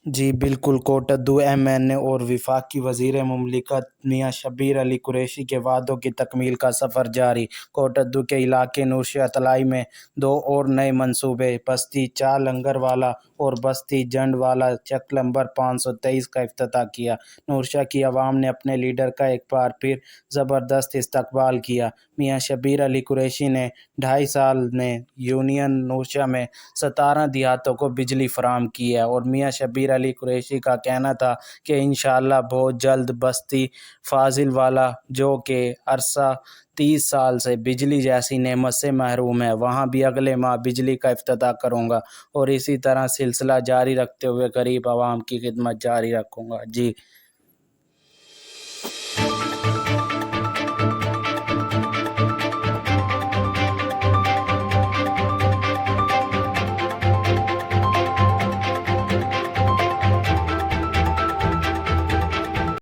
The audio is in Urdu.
جی بالکل، کوٹادو ایم این اے اور وفاقی وزیر مملکت میاں شبیر علی قریشی کے وعدوں کی تکمیل کا سفر جاری۔ کوٹادو کے علاقے نورشاہ اطلائی میں 2 اور نئے منصوبے بستی چاہ لنگر والا اور بستی جنڈ والا چک نمبر 523 کا افتتاح کیا۔ نورشاہ کی عوام نے اپنے لیڈر کا ایک بار پھر زبردست استقبال کیا۔ میاں شبیر علی قریشی نے 2.5 سال میں یونین نورشاہ میں 17 دیہاتوں کو بجلی فراہم کی ہے، اور میاں شبیر علی قریشی کا کہنا تھا کہ انشاءاللہ بہت جلد بستی فاضل والا، جو کہ عرصہ 30 سال سے بجلی جیسی نعمت سے محروم ہے، وہاں بھی اگلے ماہ بجلی کا افتتاح کروں گا، اور اسی طرح سلسلہ جاری رکھتے ہوئے غریب عوام کی خدمت جاری رکھوں گا۔ جی